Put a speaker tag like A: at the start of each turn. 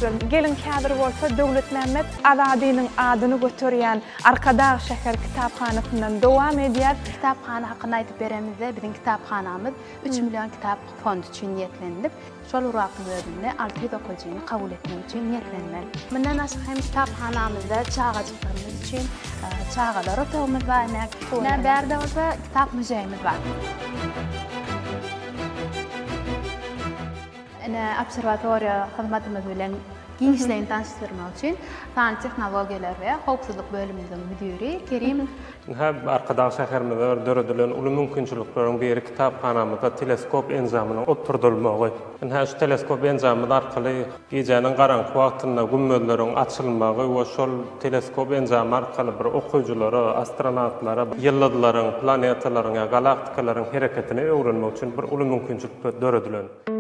A: mükünçülükler. Gelin häzir bolsa Döwlet Mämmed Azadynyň adyny göterýän Arkadaş şäher kitaphanasyndan dowam edýär.
B: Kitapxana hakkında aytıp beremizde bizim kitapxanamız 3 milyon kitap fondu için niyetlenip şol uraqlı bölümde 600 okuyucuyu kabul etmek için niyetlenmeli. Bundan aşık hem kitapxanamızda çağacıklarımız için çağalar otağımız var. Ne berde olsa kitap müzeyimiz var. Observatoriya hizmetimiz bilen gençlerini tanıştırmak için Sağlık Teknologiyalar ve Howpsuzlyk bölümümizin müdiri Kerim.
C: Arkadaş şäherimizde döredilen uly mümkinçilikleriň biri kitaphanamyzda teleskop enzamyny oturdulmagy. Şu teleskop enzamy arkaly gejäniň garaňky wagtynda gümmelleriň açylmagy we şol teleskop enzamy arkaly bir okuyjylara, astronawtlara, ýyldızlaryň, planetalaryň, galaktikaryň hereketini öwrenmek üçin bir uly mümkinçilik döredilen.